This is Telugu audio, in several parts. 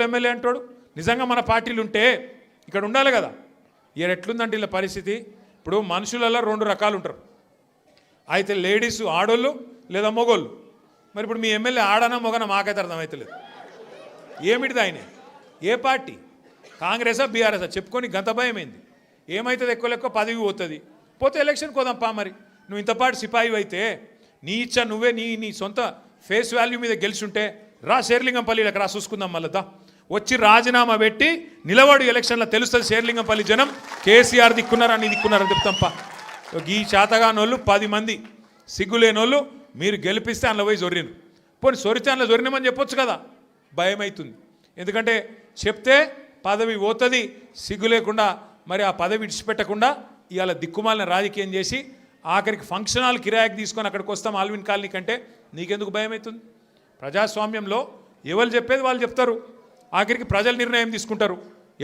ఎమ్మెల్యే అంటాడు నిజంగా మన పార్టీలు ఉంటే ఇక్కడ ఉండాలి కదా. ఇక ఎట్లుందంటే ఇలా పరిస్థితి. ఇప్పుడు మనుషులలో రెండు రకాలు ఉంటారు, అయితే లేడీస్ ఆడోళ్ళు లేదా మొగోళ్ళు. మరి ఇప్పుడు మీ ఎమ్మెల్యే ఆడనా మొగనా మాకైతే అర్థమవుతలేదు. ఏమిటిది ఆయన? ఏ పార్టీ? కాంగ్రెసా బీఆర్ఎసా? చెప్పుకొని గంత భయమైంది. ఏమవుతుంది? ఎక్కువ పదవి పోతుంది. పోతే ఎలక్షన్ కోదాంపా. మరి నువ్వు ఇంతపాటు సిపాయి అయితే నీ ఇచ్చా నువ్వే నీ సొంత ఫేస్ వాల్యూ మీద గెలిచుంటే రా శేర్లింగంపల్లికి రా చూసుకుందాం. మళ్ళా వచ్చి రాజీనామా పెట్టి నిలబడు, ఎలక్షన్లో తెలుస్తుంది శేర్లింగంపల్లి జనం కేసీఆర్ దిక్కున్నారా నీ దిక్కున్నారని చెప్తాంపా. ఈ చేతగానోళ్ళు 10 మంది సిగ్గులేనోళ్ళు మీరు గెలిపిస్తే అందులో పోయి జొర్రిను. పోనీ సొరితే అందులో జొరినమని చెప్పొచ్చు కదా. భయం అవుతుంది. ఎందుకంటే చెప్తే పదవి పోతుంది. సిగ్గు లేకుండా మరి ఆ పదవి విడిచిపెట్టకుండా ఇవాళ దిక్కుమాలిన రాజకీయం చేసి ఆఖరికి ఫంక్షన్ హాల్ కిరాయికి తీసుకొని అక్కడికి వస్తాం ఆల్విన్ కాలనీ కంటే నీకెందుకు భయం అవుతుంది? ప్రజాస్వామ్యంలో ఎవరు చెప్పేది వాళ్ళు చెప్తారు. ఆఖరికి ప్రజలు నిర్ణయం తీసుకుంటారు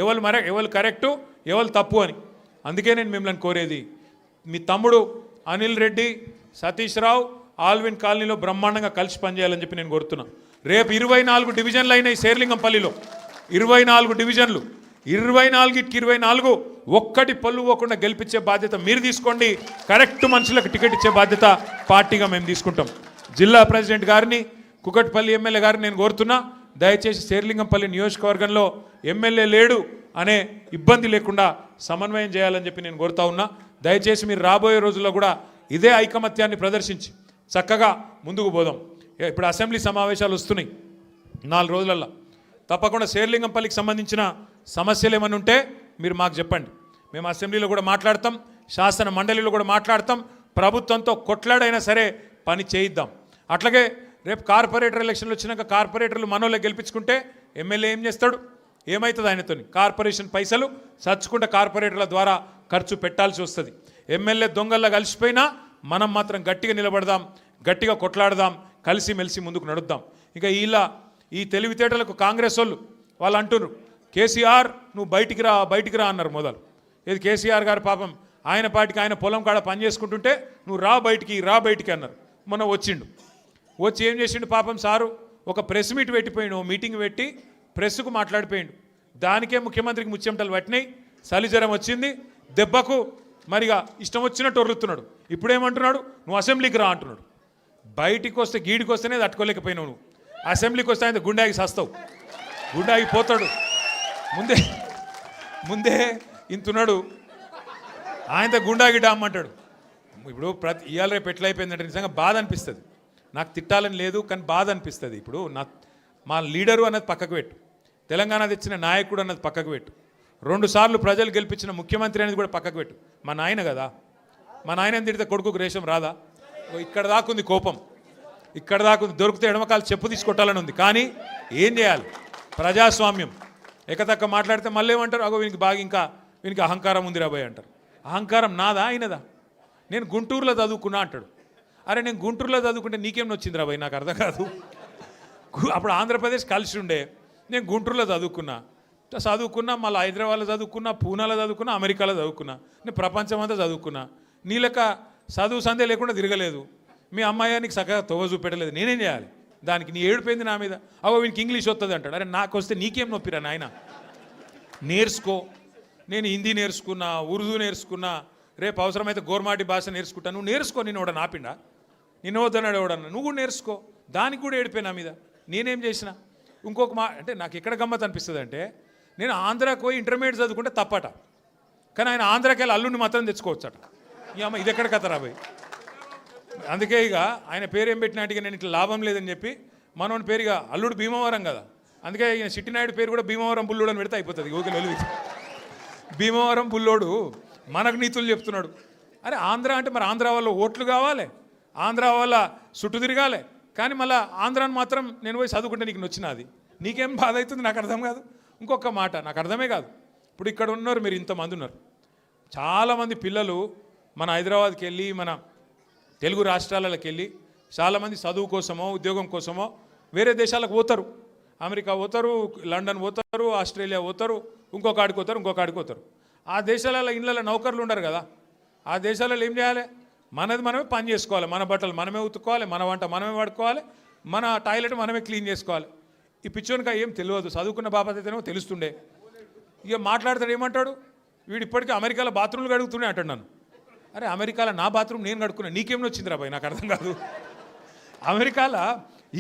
ఎవరు కరెక్టు ఎవరు తప్పు అని. అందుకే నేను మిమ్మల్ని కోరేది, మీ తమ్ముడు అనిల్ రెడ్డి, సతీష్ రావు ఆల్విన్ కాలనీలో బ్రహ్మాండంగా కలిసి పనిచేయాలని చెప్పి నేను కోరుతున్నాను. రేపు 24 డివిజన్లు అయినాయి శేర్లింగంపల్లిలో. 24 డివిజన్లు, 24కి 24 ఒక్కటి పళ్ళు పోకుండా గెలిపించే బాధ్యత మీరు తీసుకోండి. కరెక్ట్ మనుషులకు టికెట్ ఇచ్చే బాధ్యత పార్టీగా మేము తీసుకుంటాం. జిల్లా ప్రెసిడెంట్ గారిని, కుకట్పల్లి ఎమ్మెల్యే గారిని నేను కోరుతున్నా, దయచేసి శేర్లింగంపల్లి నియోజకవర్గంలో ఎమ్మెల్యే లేడు అనే ఇబ్బంది లేకుండా సమన్వయం చేయాలని చెప్పి నేను కోరుతా ఉన్నా. దయచేసి మీరు రాబోయే రోజుల్లో కూడా ఇదే ఐకమత్యాన్ని ప్రదర్శించి చక్కగా ముందుకు పోదాం. ఇప్పుడు అసెంబ్లీ సమావేశాలు వస్తున్నాయి 4 రోజులల్లో. తప్పకుండా శేర్లింగంపల్లికి సంబంధించిన సమస్యలు ఏమైనా ఉంటే మీరు మాకు చెప్పండి. మేము అసెంబ్లీలో కూడా మాట్లాడతాం, శాసన మండలిలో కూడా మాట్లాడతాం. ప్రభుత్వంతో కొట్లాడైనా సరే పని చేయిద్దాం. అట్లాగే రేపు కార్పొరేటర్ ఎలక్షన్లు వచ్చినాక కార్పొరేటర్లు మనోళ్ళే గెలిపించుకుంటే ఎమ్మెల్యే ఏం చేస్తాడు? ఏమవుతుంది ఆయనతో? కార్పొరేషన్ పైసలు చచ్చుకుంటే కార్పొరేటర్ల ద్వారా ఖర్చు పెట్టాల్సి వస్తుంది. ఎమ్మెల్యే దొంగల్లా కలిసిపోయినా మనం మాత్రం గట్టిగా నిలబడదాం, గట్టిగా కొట్లాడదాం, కలిసిమెలిసి ముందుకు నడుద్దాం. ఇక ఈ తెలివితేటలకు కాంగ్రెస్ వాళ్ళు అంటున్నారు, కేసీఆర్ నువ్వు బయటికి రా అన్నారు మొదలు. ఏది కేసీఆర్ గారు పాపం ఆయన పార్టీకి ఆయన పొలం కాడ పని చేసుకుంటుంటే నువ్వు రా బయటికి అన్నారు. మొన్న వచ్చి ఏం చేసిండు పాపం సారు? ఒక ప్రెస్ మీట్ పెట్టిపోయిండు, మీటింగ్ పెట్టి ప్రెస్కు మాట్లాడిపోయిండు. దానికే ముఖ్యమంత్రికి ముచ్చెమటలు పట్టినాయి, చలిజ్వరం వచ్చింది, దెబ్బకు మరిగా ఇష్టం వచ్చినట్టు ఒర్రుతున్నాడు. ఇప్పుడేమంటున్నాడు? నువ్వు అసెంబ్లీకి రా అంటున్నాడు. బయటికి వస్తే గీడికి వస్తేనే తట్టుకోలేకపోయినావు నువ్వు. అసెంబ్లీకి వస్తే ఆయన గుండాకి సస్తావు, గుండాకి పోతాడు. ముందే ఇంతున్నాడు, ఆయనతో గుండాకి డామ్మంటాడు. ఇప్పుడు ఇవాళ రేపు ఎట్లయిపోయిందంటే నిజంగా బాధ అనిపిస్తుంది. నాకు తిట్టాలని లేదు కానీ బాధ అనిపిస్తుంది. ఇప్పుడు మా లీడరు అన్నది పక్కకు పెట్టు, తెలంగాణ తెచ్చిన నాయకుడు అన్నది పక్కకు పెట్టు, 2 సార్లు ప్రజలు గెలిపించిన ముఖ్యమంత్రి అనేది కూడా పక్కకు పెట్టు. మా నాయన కదా, మా నాయన తిడితే కొడుకుకు రేషం రాదా? ఇక్కడ దాకుంది కోపం, ఇక్కడ దాకుంది. దొరికితే ఎడమకాలు చెప్పు తీసుకొట్టాలని ఉంది. కానీ ఏం చేయాలి? ప్రజాస్వామ్యం. ఎకతక్క మాట్లాడితే మళ్ళీ ఏమంటారు? అగో వీనికి అహంకారం ఉంది రాబోయ్ అంటారు. అహంకారం నాదా ఆయనదా? నేను గుంటూరులో చదువుకున్నా అంటాడు. అరే నేను గుంటూరులో చదువుకుంటే నీకేం వచ్చింది రాబోయ్? నాకు అర్థం కాదు. అప్పుడు ఆంధ్రప్రదేశ్ కలిసి ఉండే, నేను గుంటూరులో చదువుకున్నా, మళ్ళీ హైదరాబాద్లో చదువుకున్నా, పూనాలో చదువుకున్నా, అమెరికాలో చదువుకున్నా, నేను ప్రపంచం అంతా చదువుకున్నా. నీ లెక్క చదువు సందే లేకుండా తిరగలేదు. మీ అమ్మాయి నీకు చక్కగా తోవ చూపెట్టలేదు. నేనేం చేయాలి దానికి? నీ ఏడిపోయింది నా మీద. అవో వీనికి ఇంగ్లీష్ వస్తుంది అంటాడు. అరే నాకు వస్తే నీకేం నొప్పిరా నాయన? నేర్చుకో. నేను హిందీ నేర్చుకున్నా, ఉర్దూ నేర్చుకున్నా, రేపు అవసరమైతే గోర్మాటి భాష నేర్చుకుంటా. నువ్వు నేర్చుకో. నేను ఎవడన్నా ఆపిండా? నిన్ను వద్దన్నాడు ఎవడన్నా? నువ్వు కూడా నేర్చుకో. దానికి కూడా ఏడిపోయి నా మీద. నేనేం చేసిన? ఇంకొక అంటే నాకు ఎక్కడ గమ్మత్ అనిపిస్తుంది అంటే, నేను ఆంధ్రాకి పోయి ఇంటర్మీడియట్ చదువుకుంటే తప్పట, కానీ ఆయన ఆంధ్రాకి వెళ్ళి అల్లుడిని మాత్రం తెచ్చుకోవచ్చట. ఈ అమ్మ ఇది ఎక్కడ కథ రాబోయ్? అందుకే ఇక ఆయన పేరు ఏం పెట్టినట్టుగా నేను ఇట్లా లాభం లేదని చెప్పి మనోని పేరుగా అల్లుడు భీమవరం కదా, అందుకే ఈయన చిట్టినాయుడు పేరు కూడా భీమవరం బుల్లోడు అని పెడితే అయిపోతుంది. ఓకే వెలుగు భీమవరం బుల్లోడు మనకు నీతులు చెప్తున్నాడు. అరే ఆంధ్ర అంటే మరి ఆంధ్ర వాళ్ళ ఓట్లు కావాలి, ఆంధ్ర వాళ్ళ చుట్టూ తిరగాలి. కానీ మళ్ళీ ఆంధ్రాని మాత్రం నేను పోయి చదువుకుంటే నీకు నచ్చినది, నీకేం బాధ అవుతుంది? నాకు అర్థం కాదు. ఇంకొక మాట నాకు అర్థమే కాదు. ఇప్పుడు ఇక్కడ ఉన్నారు మీరు, ఇంతమంది ఉన్నారు, చాలామంది పిల్లలు మన హైదరాబాద్కి వెళ్ళి, మన తెలుగు రాష్ట్రాలకు వెళ్ళి చాలామంది చదువు కోసమో ఉద్యోగం కోసమో వేరే దేశాలకు పోతారు. అమెరికా పోతారు, లండన్ పోతారు, ఆస్ట్రేలియా పోతారు, ఇంకొక ఆడికి పోతారు. ఆ దేశాలలో ఇళ్ళలో నౌకర్లు ఉండరు కదా. ఆ దేశాలలో ఏం చేయాలి? మనది మనమే పని చేసుకోవాలి, మన బట్టలు మనమే ఉతుక్కోవాలి, మన వంట మనమే వాడుకోవాలి, మన టాయిలెట్ మనమే క్లీన్ చేసుకోవాలి. ఈ పిచ్చోనికా ఏం తెలియదు, చదువుకున్న బాబాత్ అయితేనేమో తెలుస్తుండే. ఇక మాట్లాడతాడు, ఏమంటాడు, వీడు ఇప్పటికీ అమెరికాలో బాత్రూమ్లు కడుగుతూనే అంటాడు నన్ను. అరే అమెరికాలో నా బాత్రూమ్ నేను కడుక్కున్నా, నీకేమో వచ్చింది రాబాయ్, నాకు అర్థం కాదు. అమెరికాలో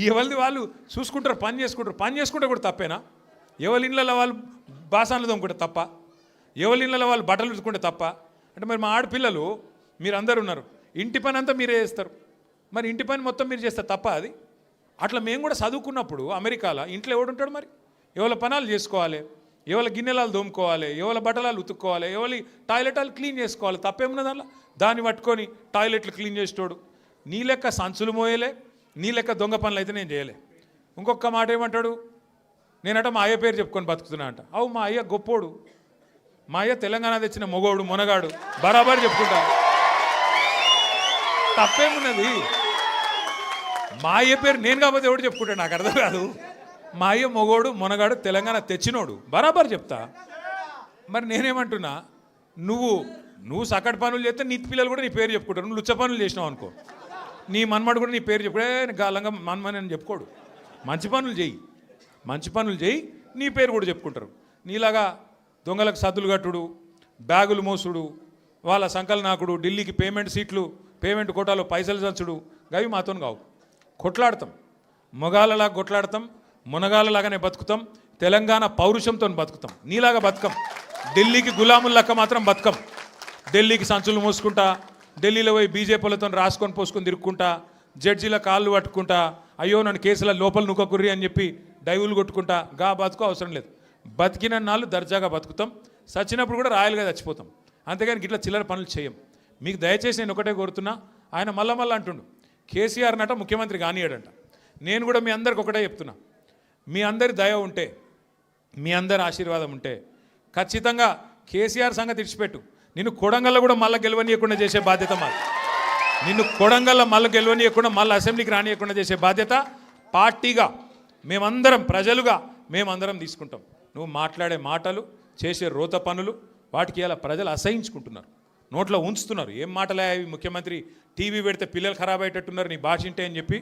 ఎవరిది వాళ్ళు చూసుకుంటారు, పని చేసుకుంటే కూడా తప్పేనా? ఎవరి ఇళ్ళలో వాళ్ళు బాసాన్లు తోముకుంటే తప్ప, ఎవరి ఇళ్ళలో వాళ్ళు బట్టలు ఉతుకుంటే తప్ప? అంటే మరి మా ఆడపిల్లలు మీరు అందరు ఉన్నారు, ఇంటి పని అంతా మీరే చేస్తారు, మరి ఇంటి పని మొత్తం మీరు చేస్తే తప్ప అది? అట్లా మేము కూడా చదువుకున్నప్పుడు అమెరికాలో ఇంట్లో ఎవడుంటాడు మరి? ఎవరి పనాలు చేసుకోవాలి, ఎవరి గిన్నెలాలు దోముకోవాలి, ఎవరి బట్టలాలు ఉతుక్కోవాలి, ఎవరి టాయిలెట్లు క్లీన్ చేసుకోవాలి, తప్పేమున్నది దానిలో? దాన్ని పట్టుకొని టాయిలెట్లు క్లీన్ చేసేటోడు నీ లెక్క సంచులు మోయలే, నీ లెక్క దొంగ పనులు అయితే నేను చేయలే. ఇంకొక మాట ఏమంటాడు, నేనట మా అయ్య పేరు చెప్పుకొని బతుకుతున్నా అంట. అవు మా అయ్య గొప్పోడు, మా అయ్య తెలంగాణ తెచ్చిన మొగోడు మునగాడు, బరాబర్ చెప్పుకుంటా, తప్పేమున్నది? మా అయ్య పేరు నేను కాకపోతే ఎవడు చెప్పుకుంటాడు, నాకు అర్థం కాదు. మా అయ్య మొగోడు మునగాడు తెలంగాణ తెచ్చినోడు, బరాబర్ చెప్తా. మరి నేనేమంటున్నా, నువ్వు సకటి పనులు చేస్తే నీ పిల్లలు కూడా నీ పేరు చెప్పుకుంటారు. నువ్వు లుచ్చ పనులు చేసినావు అనుకో, నీ మన్మడు కూడా నీ పేరు చెప్పుడే గాలంగా మన్మని అని చెప్పుకోడు. మంచి పనులు చేయి, నీ పేరు కూడా చెప్పుకుంటారు. నీలాగా దొంగలకు సద్దులు కట్టుడు, బ్యాగులు మోసుడు, వాళ్ళ సంకల్ నాకుడు, ఢిల్లీకి పేమెంట్ కోటాలో పైసలు చంచుడు, గవి మాతో కావు. కొట్లాడతాం, మొగాళ్ళలాగా కొట్లాడతాం, మునగాళ్ళలాగానే బతుకుతాం, తెలంగాణ పౌరుషంతో బతుకుతాం. నీలాగా బతుకం, ఢిల్లీకి గులాములక్క మాత్రం బతుకం. ఢిల్లీకి సంచులు మోసుకుంటా, ఢిల్లీలో పోయి బీజేపీలతో రాసుకొని పోసుకొని తిరుక్కుంటా, జడ్జీల కాళ్ళు పట్టుకుంటా, అయ్యో నన్ను కేసుల లోపల నుక్కకుర్రి అని చెప్పి డైవులు కొట్టుకుంటా, బతుకు అవసరం లేదు. బతికిన నాళ్ళు దర్జాగా బతుకుతాం, చచ్చినప్పుడు కూడా రాయలుగా చచ్చిపోతాం. అంతేగాని ఇట్లా చిల్లర పనులు చేయం. మీకు దయచేసి నేను ఒకటే కోరుతున్నా, ఆయన మళ్ళా అంటుండు కేసీఆర్ నట ముఖ్యమంత్రి కానియాడంట. నేను కూడా మీ అందరికి ఒకటే చెప్తున్నా, మీ అందరి దయ ఉంటే, మీ అందరి ఆశీర్వాదం ఉంటే ఖచ్చితంగా కేసీఆర్ సంగతి ఇడిచిపెట్టు, నిన్ను కొడంగల్లో కూడా మళ్ళీ గెలవనీయకుండా చేసే బాధ్యత మాది. నిన్ను కొడంగల్లో మళ్ళీ గెలవనీయకుండా, మళ్ళీ అసెంబ్లీకి రానియకుండా చేసే బాధ్యత పార్టీగా మేమందరం, ప్రజలుగా మేమందరం తీసుకుంటాం. నువ్వు మాట్లాడే మాటలు, చేసే రోత పనులు, వాటికి ఇలా ప్రజలు అసహించుకుంటున్నారు, నోట్లో ఉంచుతున్నారు. ఏం మాటలే అవి, ముఖ్యమంత్రి టీవీ పెడితే పిల్లలు ఖరాబ్ అయ్యేటట్టున్నారు నీ భాష ఇంటే అని చెప్పి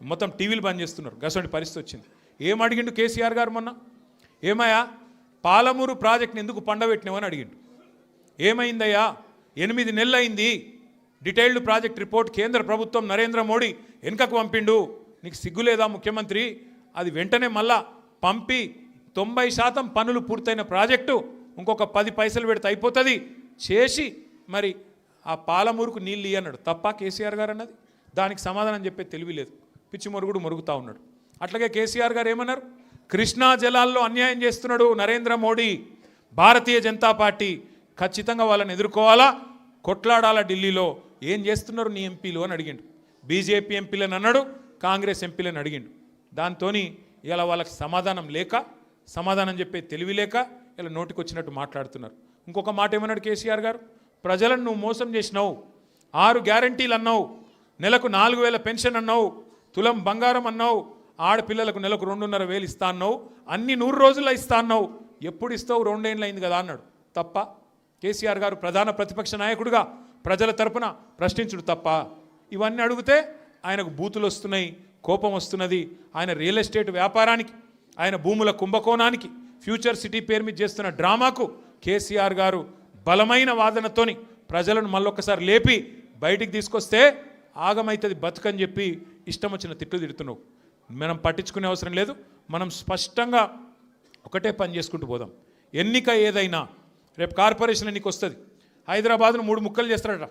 మొత్తం టీవీలు బంద్ చేస్తున్నారు. గసంటి పరిస్థితి వచ్చింది. ఏం అడిగిండు కేసీఆర్ గారు మొన్న? ఏమయ్యా పాలమూరు ప్రాజెక్ట్ని ఎందుకు పండబెట్టినావని అడిగిండు. ఏమైందయ్యా, 8 నెలలు అయింది, డీటెయిల్డ్ ప్రాజెక్ట్ రిపోర్ట్ కేంద్ర ప్రభుత్వం నరేంద్ర మోడీ వెనుకకు పంపిండు, నీకు సిగ్గులేదా ముఖ్యమంత్రి? అది వెంటనే మళ్ళా పంపి 90% పనులు పూర్తయిన ప్రాజెక్టు ఇంకొక 10 పైసలు పెడితే అయిపోతుంది చేసి మరి ఆ పాలమూరుకు నీళ్ళు ఇయ్యన్నాడు. తప్ప కేసీఆర్ గారు అన్నది? దానికి సమాధానం చెప్పే తెలివి లేదు, పిచ్చి మొరుగుడు మొరుగుతూ ఉన్నాడు. అట్లాగే కేసీఆర్ గారు ఏమన్నారు, కృష్ణా జలాల్లో అన్యాయం చేస్తున్నాడు నరేంద్ర మోడీ, భారతీయ జనతా పార్టీ ఖచ్చితంగా వాళ్ళని ఎదుర్కోవాలా, కొట్లాడాలా, ఢిల్లీలో ఏం చేస్తున్నారు నీ ఎంపీలు అని అడిగిండు. బీజేపీ ఎంపీలను అన్నాడు, కాంగ్రెస్ ఎంపీలను అడిగిండు. దాంతో ఇలా వాళ్ళకి సమాధానం లేక, సమాధానం చెప్పే తెలివి లేక ఇలా నోటికి వచ్చినట్టు మాట్లాడుతున్నారు. ఇంకొక మాట ఏమన్నాడు కేసీఆర్ గారు, ప్రజలను నువ్వు మోసం చేసినావు, 6 గ్యారంటీలు అన్నావు, నెలకు 4,000 పెన్షన్ అన్నావు, తులం బంగారం అన్నావు, ఆడపిల్లలకు నెలకు 2,500 ఇస్తా అన్నావు, అన్ని 100 రోజుల్లో ఇస్తా అన్నావు, ఎప్పుడు ఇస్తావు? 2 ఏళ్ళు అయింది కదా అన్నాడు. తప్ప కేసీఆర్ గారు ప్రధాన ప్రతిపక్ష నాయకుడిగా ప్రజల తరపున ప్రశ్నించుడు తప్ప? ఇవన్నీ అడిగితే ఆయనకు బూతులు వస్తున్నాయి, కోపం వస్తున్నది. ఆయన రియల్ ఎస్టేట్ వ్యాపారానికి, ఆయన భూముల కుంభకోణానికి, ఫ్యూచర్ సిటీ పేరు మీద చేస్తున్న డ్రామాకు కేసీఆర్ గారు బలమైన వాదనతోని ప్రజలను మళ్ళొక్కసారి లేపి బయటికి తీసుకొస్తే ఆగమైతుంది బతుకని చెప్పి ఇష్టం వచ్చిన తిట్లు తిడుతున్నావు. మనం పట్టించుకునే అవసరం లేదు. మనం స్పష్టంగా ఒకటే పని చేసుకుంటూ పోదాం. ఎన్నిక ఏదైనా, రేపు కార్పొరేషన్ ఎన్నిక వస్తుంది, హైదరాబాద్ను 3 ముక్కలు చేస్తారట.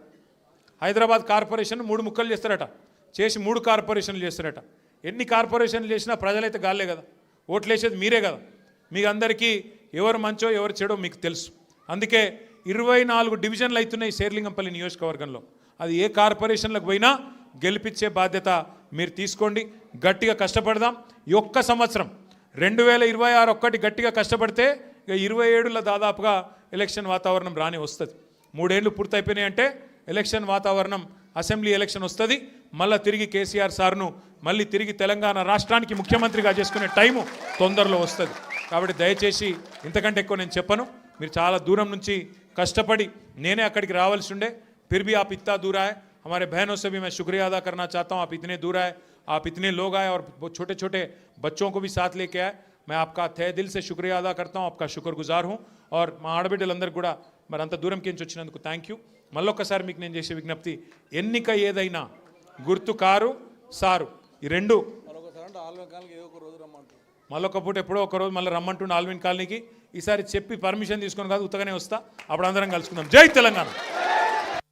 హైదరాబాద్ కార్పొరేషన్ 3 ముక్కలు చేస్తారట, చేసి 3 కార్పొరేషన్లు చేస్తారట. ఎన్ని కార్పొరేషన్లు చేసినా ప్రజలైతే గాలే కదా, ఓట్లు వేసేది మీరే కదా. మీకు అందరికీ ఎవరు మంచో ఎవరు చెడో మీకు తెలుసు. అందుకే 24 డివిజన్లు అవుతున్నాయి శేర్లింగంపల్లి నియోజకవర్గంలో. అది ఏ కార్పొరేషన్లకు పోయినా గెలిపించే బాధ్యత మీరు తీసుకోండి. గట్టిగా కష్టపడదాం. ఈ ఒక్క సంవత్సరం 2026 ఒక్కటి గట్టిగా కష్టపడితే ఇక 27లో దాదాపుగా ఎలక్షన్ వాతావరణం రాని వస్తుంది. 3 ఏళ్ళు పూర్తయిపోయినాయంటే ఎలక్షన్ వాతావరణం, అసెంబ్లీ ఎలక్షన్ వస్తుంది. మళ్ళీ తిరిగి కేసీఆర్ సార్ను మళ్ళీ తిరిగి తెలంగాణ రాష్ట్రానికి ముఖ్యమంత్రిగా చేసుకునే టైము తొందరలో వస్తుంది. కాబట్టి దయచేసి ఇంతకంటే ఎక్కువ నేను చెప్పను. మీరు చాలా దూరం నుంచి కష్టపడి, నేనే అక్కడికి రావాల్సి ఉండే, फिर भी आप इतना दूर आए, हमारे बहनों से भी मैं शुक्रिया अदा करना चाहता हूँ. आप इतने दूर आए, आप इतने लोग आए और छोटे छोटे बच्चों को भी साथ लेके आए. मैं आपका तहे दिल से शुक्रिया अदा करता हूँ, आपका शुक्रगुजार हूँ. और మా ఆడబిడ్డలందరూ కూడా మరి అంత దూరం కించి వచ్చినందుకు థ్యాంక్ యూ. మళ్ళొక్కసారి మీకు నేను చేసే విజ్ఞప్తి, ఎన్నిక ఏదైనా గుర్తు కారు సారు ఈ రెండు మళ్ళొక పూట ఎప్పుడో ఒక రోజు మళ్ళీ రమ్మంటుండే ఆల్విన్ కాలనీకి. ఈసారి చెప్పి పర్మిషన్ తీసుకొని కాదు, ఉత్తగానే వస్తా. అప్పుడు అందరం కలుసుకుందాం. జై తెలంగాణ.